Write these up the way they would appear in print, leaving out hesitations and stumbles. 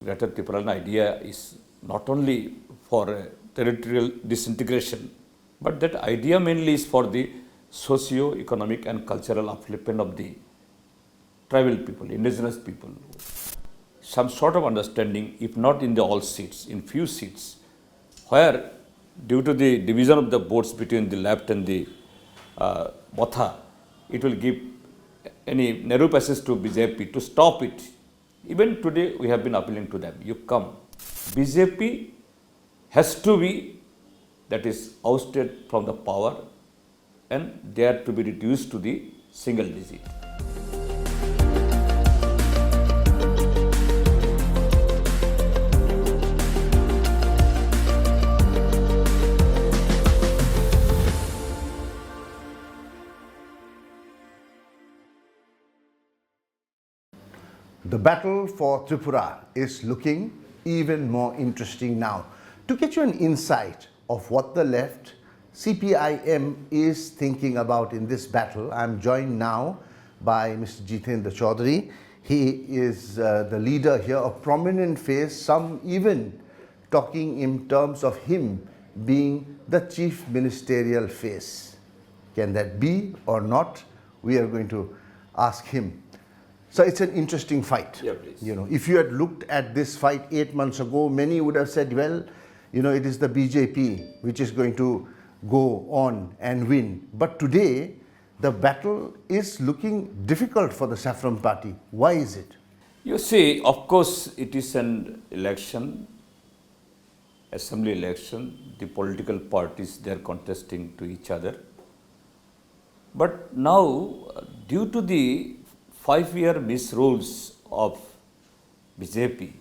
Greater Tipraland idea is not only for territorial disintegration, but that idea mainly is for the socio-economic and cultural upliftment of the tribal people, indigenous people. Some sort of understanding, if not in the all seats, in few seats, where due to the division of the votes between the left and the Motha, it will give any narrow passage to BJP to stop it. Even today, we have been appealing to them. You come. BJP has to be, that is, ousted from the power, and they are to be reduced to the single digit. The battle for Tripura is looking even more interesting now. To get you an insight of what the left CPIM is thinking about in this battle, I am joined now by Mr. Jitendra Choudhury. He is the leader here, a prominent face, some even talking in terms of him being the Chief Ministerial face. Can that be or not? We are going to ask him. So it's an interesting fight. Yeah, please. You know, if you had looked at this fight 8 months ago, many would have said, well, you know, it is the BJP which is going to go on and win. But today, the battle is looking difficult for the Saffron Party. Why is it? You see, of course, it is an election, assembly election. The political parties, they are contesting to each other. But now, due to the 5-year misrules of BJP,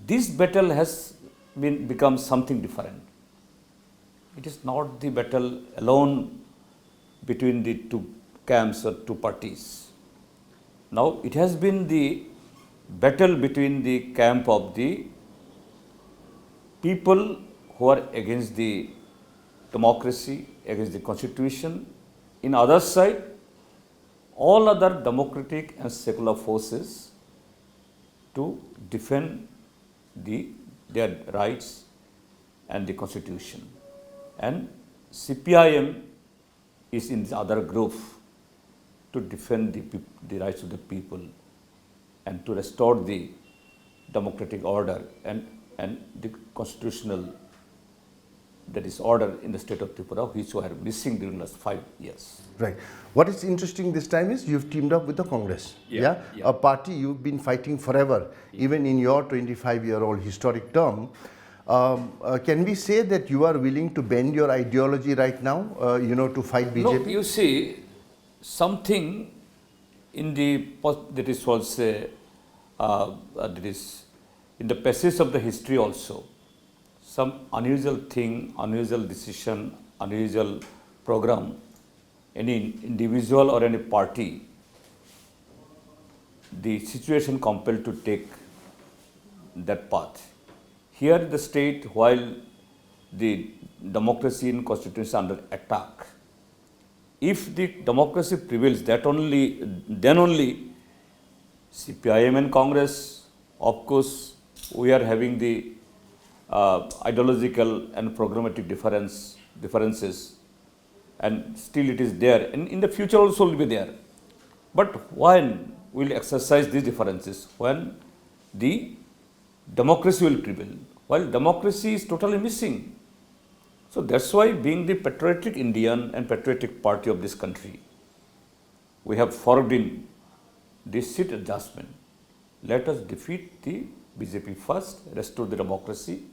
this battle has become something different. It is not the battle alone between the two camps or two parties. Now it has been the battle between the camp of the people who are against the democracy, against the constitution. In other side, all other democratic and secular forces to defend their rights and the constitution. And CPIM is in the other group to defend the rights of the people and to restore the democratic order and the constitutional, that is, order in the state of Tripura, which were missing during the last 5 years. Right. What is interesting this time is you've teamed up with the Congress. Yeah. A party you've been fighting forever, even in your 25-year-old historic term. Can we say that you are willing to bend your ideology right now, to fight BJP? No, you see, something in that is also, that is in the passage of the history also, some unusual thing, unusual decision, unusual program, any individual or any party, the situation compelled to take that path. Here the state, while the democracy and constitution is under attack, if the democracy prevails, then only CPIM and Congress, of course, we are having the ideological and programmatic differences, and still it is there, and in the future also will be there. But when we will exercise these differences? When the democracy will prevail, while democracy is totally missing. So that's why, being the patriotic Indian and patriotic party of this country, we have formed in this seat adjustment. Let us defeat the BJP first, restore the democracy,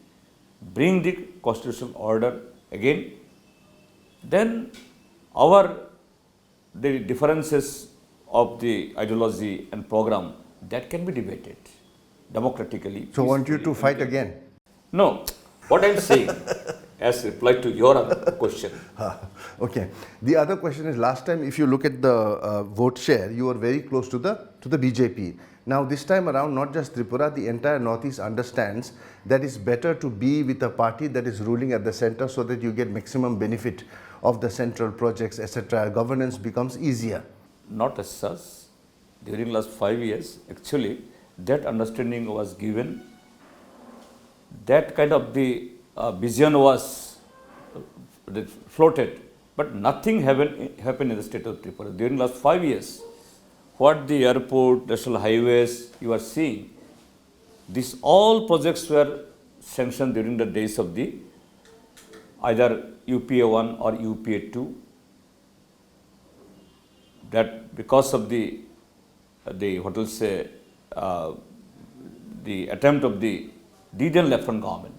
bring the constitutional order again. Then the differences of the ideology and program, that can be debated democratically. So want you to fight again? No. What I am saying, as reply to your other question. Okay. The other question is, last time, if you look at the vote share, you were very close to the BJP. Now this time around, not just Tripura, the entire Northeast understands that it's better to be with a party that is ruling at the center, so that you get maximum benefit of the central projects, etc. Governance becomes easier. Not as such. During last 5 years, actually, that understanding was given, that kind of the vision was floated, but nothing happened in the state of Tripura. During last 5 years, what the airport, national highways you are seeing, these all projects were sanctioned during the days of the either UPA 1 or UPA 2. That because of the what will say the attempt of the then left-hand government,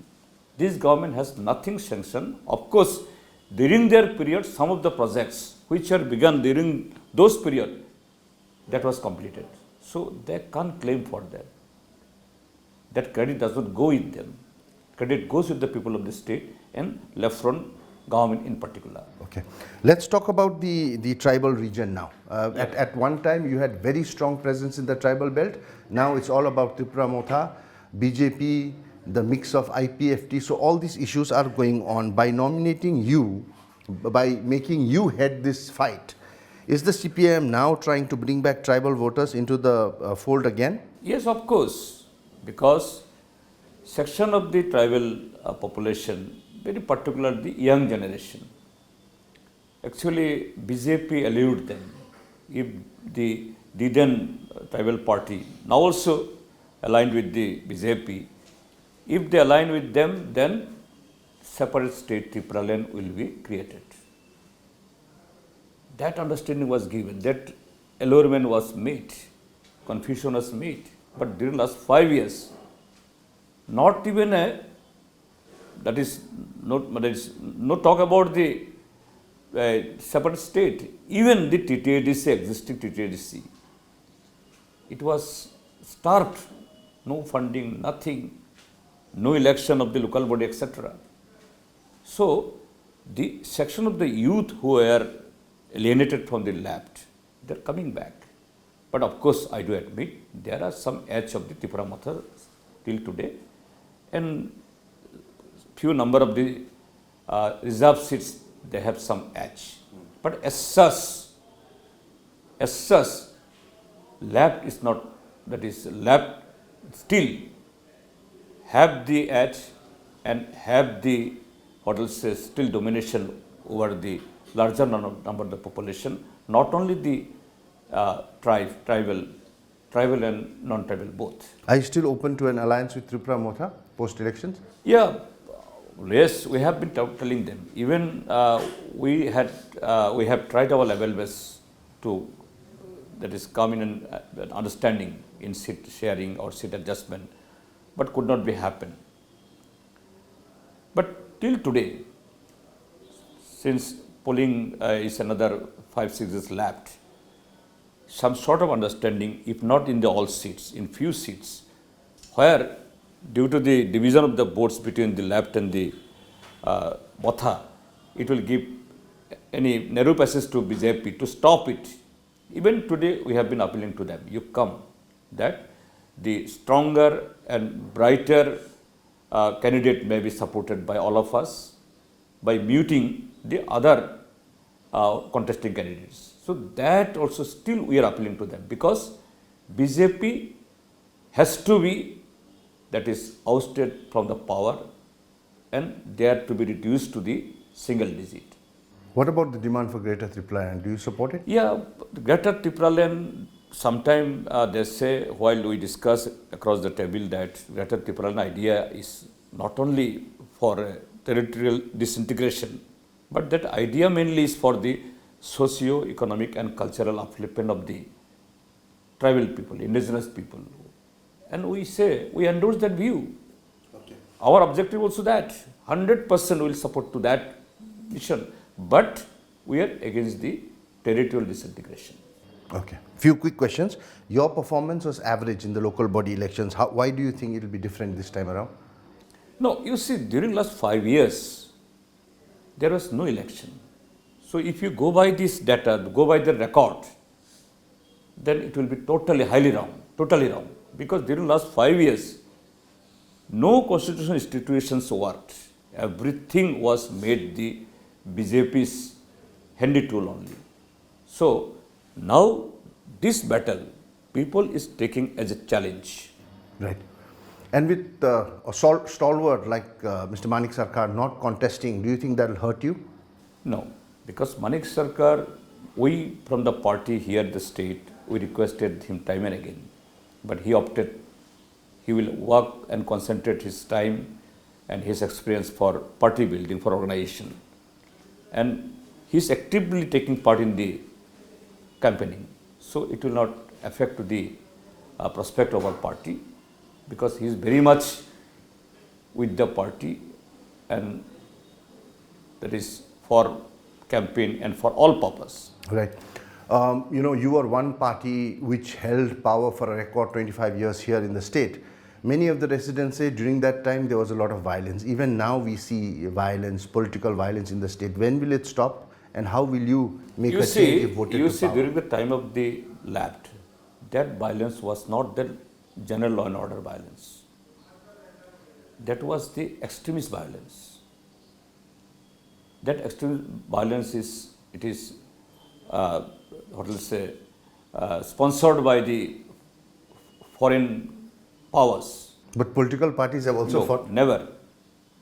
this government has nothing sanctioned. Of course, during their period, some of the projects which were begun during those period, that was completed. So they can't claim for that. That credit does not go with them. Credit goes with the people of the state and left-front government in particular. Okay, let's talk about the tribal region now. At one time, you had very strong presence in the tribal belt. Now it's all about Tripura Motha, BJP, the mix of IPFT. So all these issues are going on. By nominating you, by making you head this fight, is the CPIM now trying to bring back tribal voters into the fold again? Yes, of course, because section of the tribal population, very particular the young generation, actually BJP allured them. If the then tribal party, now also aligned with the BJP, if they align with them, then separate state Tipraland will be created. That understanding was given, that allurement was made, confusion was made. But during last 5 years, not even that is no talk about the separate state, even the TTADC, existing TTADC, it was starved, no funding, nothing, no election of the local body, etc. So, the section of the youth who were alienated from the left, they are coming back. But of course, I do admit there are some edge of the Tripura Motha till today, and few number of the reserve seats, they have some edge. But as such, left is not, that is left still have the edge and have the, what will say, still domination over the larger number of the population, not only the tribal and non-tribal both. Are you still open to an alliance with Tripura Motha post-elections? Yeah, yes, we have been telling them. Even we have tried our level best to, that is, come in an understanding in seat sharing or seat adjustment, but could not be happen. But till today, since polling is another 5-6 years left, some sort of understanding, if not in the all seats, in few seats, where due to the division of the votes between the left and the Motha, it will give any narrow passage to BJP to stop it. Even today, we have been appealing to them. You come, that the stronger and brighter candidate may be supported by all of us by muting the other contesting candidates. So that also still we are appealing to them, because BJP has to be, that is, ousted from the power, and they are to be reduced to the single digit. What about the demand for Greater Tipraland? Do you support it? Yeah, Greater Tipraland, sometime they say, while we discuss across the table, that Greater Tipraland idea is not only for territorial disintegration, but that idea mainly is for the socio-economic and cultural upliftment of the tribal people, indigenous people. And we say, we endorse that view. Okay. Our objective also that, 100% will support to that mission, but we are against the territorial disintegration. Okay. Few quick questions. Your performance was average in the local body elections. Why do you think it will be different this time around? No, you see, during last 5 years, there was no election. So if you go by this data, go by the record, then it will be totally, highly wrong, totally wrong. Because during last 5 years, no constitutional institutions worked. Everything was made the BJP's handy tool only. So now this battle, people is taking as a challenge. Right. And with a stalwart like Mr. Manik Sarkar not contesting, do you think that will hurt you? No, because Manik Sarkar, we from the party here in the state, we requested him time and again, but he opted, he will work and concentrate his time and his experience for party building, for organization. And he is actively taking part in the campaigning. So it will not affect the prospect of our party, because he is very much with the party, and that is for campaign and for all purpose. Right. You were one party which held power for a record 25 years here in the state. Many of the residents say during that time there was a lot of violence. Even now we see violence, political violence in the state. When will it stop, and how will you make a change if voted to power? You see, during the time of the lapse, that violence was not the general law and order violence. That was the extremist violence. That extremist violence is, it is, what will say, sponsored by the foreign powers. But political parties have also fought? Never.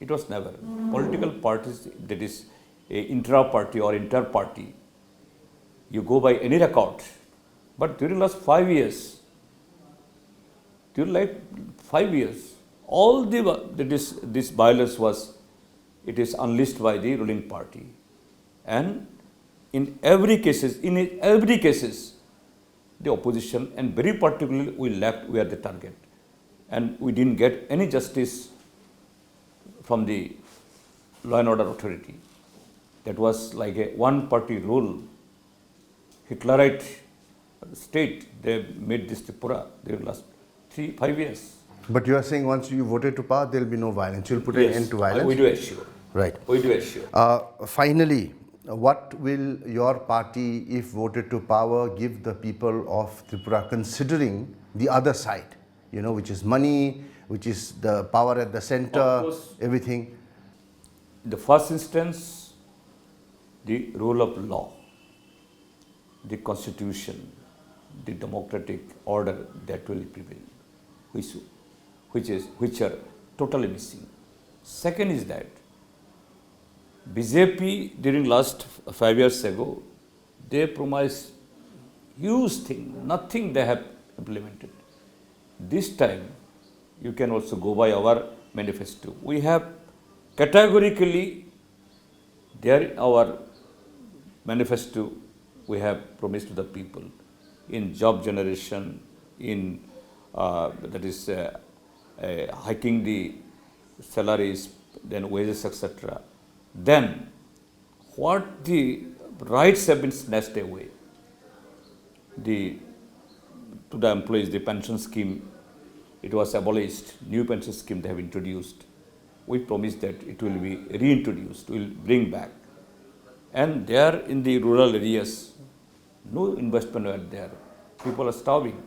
It was never. Political parties, that is a intra-party or inter-party, you go by any record. But during the last 5 years, all this violence was, it is unleashed by the ruling party. And in every cases, the opposition, and very particularly we were the target. And we didn't get any justice from the law and order authority. That was like a one-party rule. Hitlerite state, they made this Tripura during the last 5 years. But you are saying once you voted to power, there will be no violence. You will put an end to violence? We do assure. Right. We do assure. Finally, what will your party, if voted to power, give the people of Tripura, considering the other side, which is money, which is the power at the center, everything? In the first instance, the rule of law, the constitution, the democratic order, that will prevail, which are totally missing. Second is that BJP during last 5 years ago, they promised huge thing, nothing they have implemented. This time, you can also go by our manifesto. We have categorically, there in our manifesto, we have promised to the people in job generation, in hiking the salaries, then wages, etc. Then, what the rights have been snatched away. To the employees, the pension scheme, it was abolished. New pension scheme they have introduced. We promise that it will be reintroduced, we will bring back. And there in the rural areas, no investment were there. People are starving.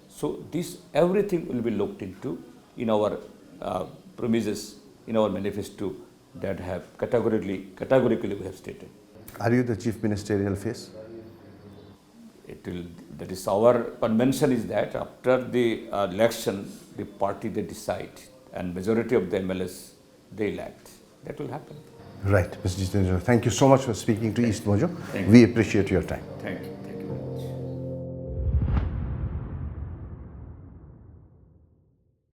So this everything will be looked into in our premises, in our manifesto that have categorically we have stated. Are you the Chief Ministerial face? That is our convention, is that after the election, the party they decide, and majority of the MLAs they elect. That will happen. Right, Mr. Jitendra, thank you so much for speaking to EastMojo. We appreciate your time. Thank you.